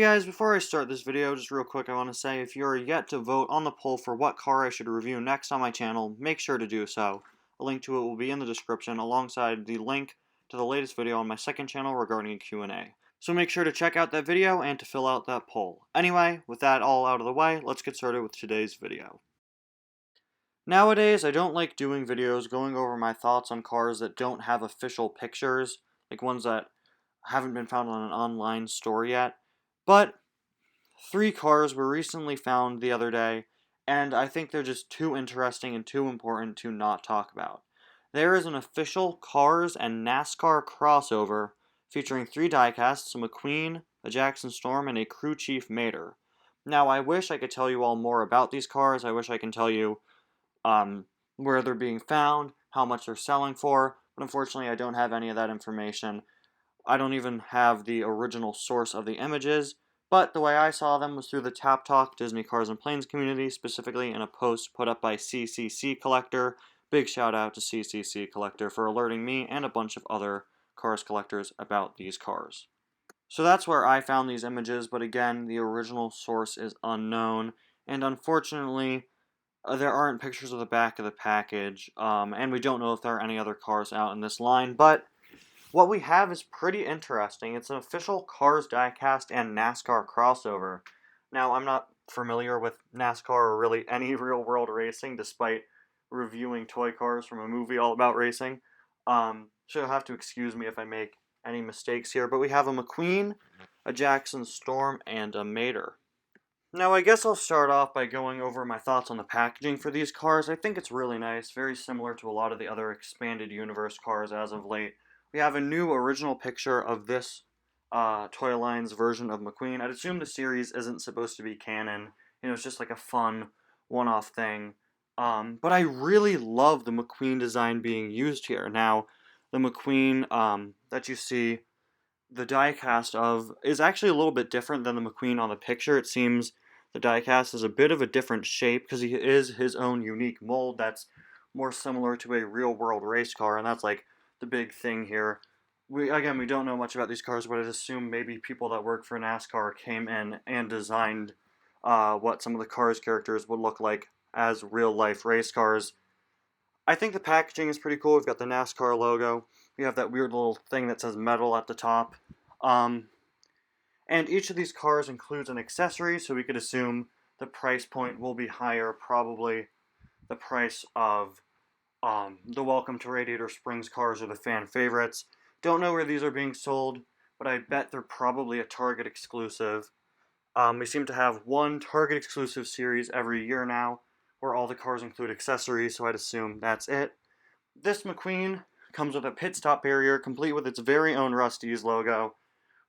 guys, before I start this video, just real quick I want to say if you are yet to vote on the poll for what car I should review next on my channel, make sure to do so. A link to it will be in the description alongside the link to the latest video on my second channel regarding a Q&A. So make sure to check out that video and to fill out that poll. Anyway, with that all out of the way, let's get started with today's video. Nowadays, I don't like doing videos going over my thoughts on cars that don't have official pictures, like ones that haven't been found on an online store yet. But 3 cars were recently found the other day, and I think they're just too interesting and too important to not talk about. There is an official Cars and NASCAR crossover featuring 3 diecasts, a McQueen, a Jackson Storm, and a crew chief Mater. Now, I wish I could tell you all more about these cars. I wish I can tell you where they're being found, how much they're selling for, but unfortunately I don't have any of that information. I don't even have the original source of the images, but the way I saw them was through the Tap Talk Disney Cars and Planes community, specifically in a post put up by CCC Collector. Big shout out to CCC Collector for alerting me and a bunch of other cars collectors about these cars. So that's where I found these images, but again, the original source is unknown, and unfortunately, there aren't pictures of the back of the package, and we don't know if there are any other cars out in this line, but what we have is pretty interesting. It's an official Cars diecast and NASCAR crossover. Now, I'm not familiar with NASCAR or really any real-world racing, despite reviewing toy cars from a movie all about racing. So you'll have to excuse me if I make any mistakes here, but we have a McQueen, a Jackson Storm, and a Mater. Now, I guess I'll start off by going over my thoughts on the packaging for these cars. I think it's really nice, very similar to a lot of the other expanded universe cars as of late. We have a new original picture of this toy line's version of McQueen. I'd assume the series isn't supposed to be canon. It's just like a fun one-off thing. But I really love the McQueen design being used here. Now, the McQueen that you see the diecast of is actually a little bit different than the McQueen on the picture. It seems the diecast is a bit of a different shape because he is his own unique mold that's more similar to a real-world race car, and that's like the big thing here. We don't know much about these cars, but I'd assume maybe people that work for NASCAR came in and designed what some of the cars' characters would look like as real-life race cars. I think the packaging is pretty cool. We've got the NASCAR logo. We have that weird little thing that says metal at the top. And each of these cars includes an accessory, so we could assume the price point will be higher, probably the price of the Welcome to Radiator Springs cars are the fan favorites. Don't know where these are being sold, but I bet they're probably a Target exclusive. We seem to have one Target exclusive series every year now, where all the cars include accessories, so I'd assume that's it. This McQueen comes with a pit stop barrier, complete with its very own Rust-eze logo.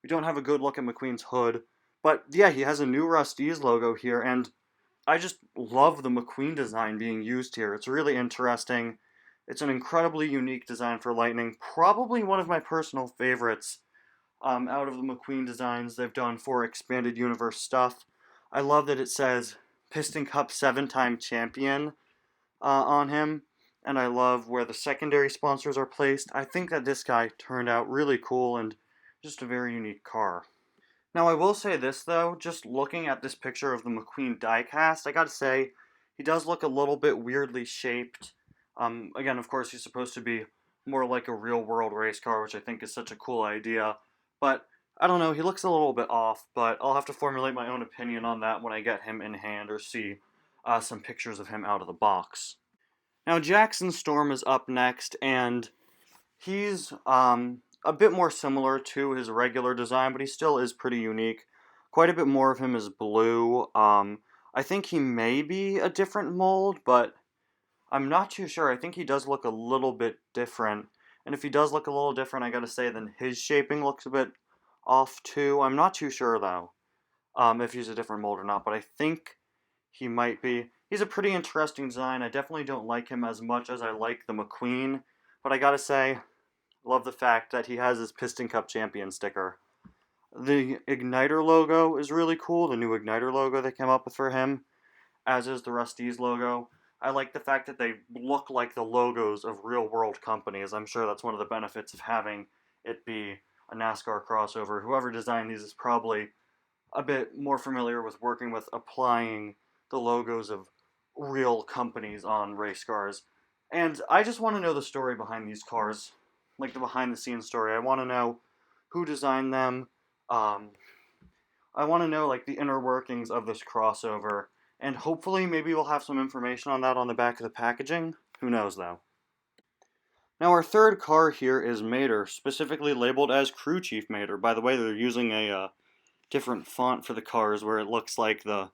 We don't have a good look at McQueen's hood, but yeah, he has a new Rust-eze logo here, and I just love the McQueen design being used here. It's really interesting. It's an incredibly unique design for Lightning. Probably one of my personal favorites out of the McQueen designs they've done for expanded universe stuff. I love that it says Piston Cup 7-time champion on him, and I love where the secondary sponsors are placed. I think that this guy turned out really cool and just a very unique car. Now, I will say this, though, just looking at this picture of the McQueen diecast, I gotta say, he does look a little bit weirdly shaped. Again, of course, he's supposed to be more like a real-world race car, which I think is such a cool idea. But, I don't know, he looks a little bit off, but I'll have to formulate my own opinion on that when I get him in hand or see some pictures of him out of the box. Now, Jackson Storm is up next, and he's a bit more similar to his regular design, but he still is pretty unique. Quite a bit more of him is blue. I think he may be a different mold, but I'm not too sure. I think he does look a little bit different. And if he does look a little different, I gotta say, then his shaping looks a bit off too. I'm not too sure, though, if he's a different mold or not, but I think he might be. He's a pretty interesting design. I definitely don't like him as much as I like the McQueen, but I gotta say, love the fact that he has his Piston Cup champion sticker. The Igniter logo is really cool, the new Igniter logo they came up with for him, as is the Rust-eze logo. I like the fact that they look like the logos of real-world companies. I'm sure that's one of the benefits of having it be a NASCAR crossover. Whoever designed these is probably a bit more familiar with working with applying the logos of real companies on race cars. And I just want to know the story behind these cars, like the behind the scenes story. I want to know who designed them. Um, I want to know like the inner workings of this crossover, and hopefully maybe we'll have some information on that on the back of the packaging. Who knows though. Now our third car here is Mater, specifically labeled as Crew Chief Mater. By the way, they're using a different font for the cars where it looks like the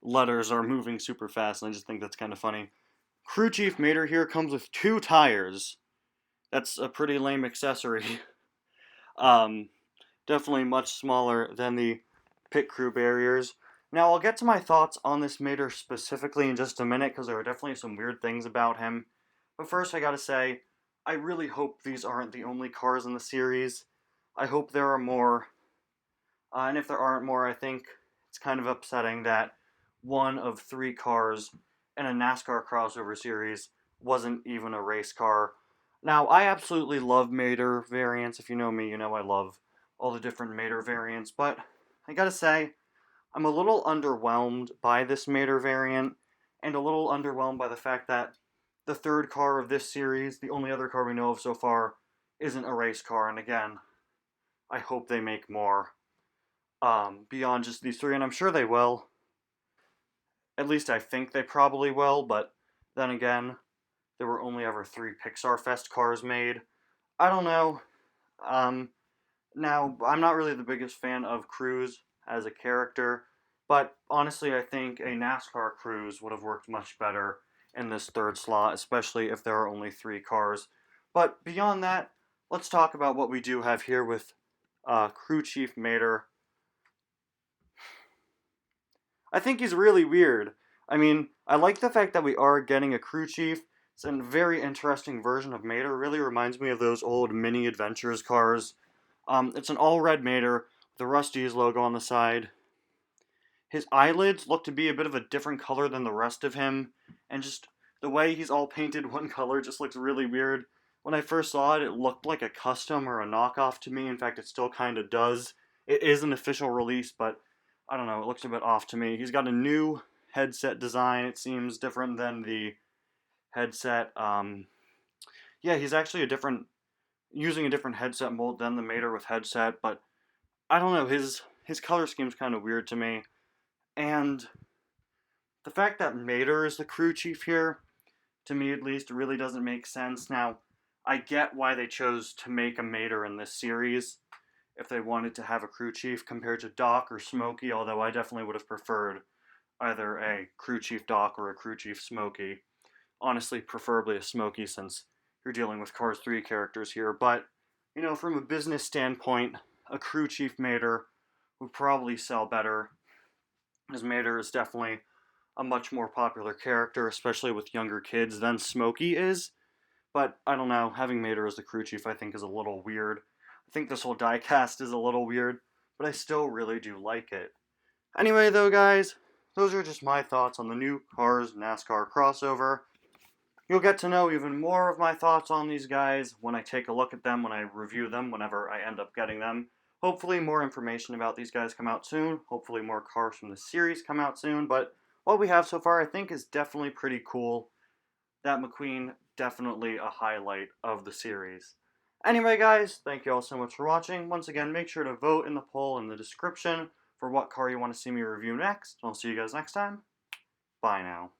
letters are moving super fast, and I just think that's kind of funny. Crew Chief Mater here comes with 2 tires. That's a pretty lame accessory. um, Definitely much smaller than the pit crew barriers. Now, I'll get to my thoughts on this Mater specifically in just a minute, because there are definitely some weird things about him. But first, I gotta say, I really hope these aren't the only cars in the series. I hope there are more. And if there aren't more, I think it's kind of upsetting that one of 3 cars in a NASCAR crossover series wasn't even a race car. Now, I absolutely love Mater variants. If you know me, you know I love all the different Mater variants, but I gotta say, I'm a little underwhelmed by this Mater variant, and a little underwhelmed by the fact that the third car of this series, the only other car we know of so far, isn't a race car, and again, I hope they make more beyond just these 3, and I'm sure they will. At least I think they probably will, but then again, there were only ever 3 Pixar Fest cars made. I don't know. Um, Now, I'm not really the biggest fan of Cruz as a character, but honestly, I think a NASCAR Cruz would have worked much better in this third slot, especially if there are only 3 cars. But beyond that, let's talk about what we do have here with Crew Chief Mater. I think he's really weird. I mean, I like the fact that we are getting a crew chief. It's a very interesting version of Mater. It really reminds me of those old mini adventures cars. It's an all red Mater with the Rusty's logo on the side. His eyelids look to be a bit of a different color than the rest of him, and just the way he's all painted one color just looks really weird. When I first saw it, it looked like a custom or a knockoff to me. In fact, it still kind of does. It is an official release, but I don't know, it looks a bit off to me. He's got a new headset design. It seems different than the headset. Yeah, he's actually using a different headset mold than the Mater with headset, but I don't know, his color scheme's kind of weird to me. And the fact that Mater is the crew chief here, to me at least, really doesn't make sense. Now, I get why they chose to make a Mater in this series, if they wanted to have a crew chief compared to Doc or Smokey, although I definitely would have preferred either a crew chief Doc or a crew chief Smokey. Honestly, preferably a Smokey, since you're dealing with Cars 3 characters here, but, you know, from a business standpoint, a crew chief Mater would probably sell better, as Mater is definitely a much more popular character, especially with younger kids, than Smokey is. But I don't know, having Mater as the crew chief I think is a little weird. I think this whole diecast is a little weird, but I still really do like it. Anyway, though, guys, those are just my thoughts on the new Cars NASCAR crossover. You'll get to know even more of my thoughts on these guys when I take a look at them, when I review them, whenever I end up getting them. Hopefully more information about these guys come out soon. Hopefully more cars from the series come out soon. But what we have so far I think is definitely pretty cool. That McQueen, definitely a highlight of the series. Anyway, guys, thank you all so much for watching. Once again, make sure to vote in the poll in the description for what car you want to see me review next. I'll see you guys next time. Bye now.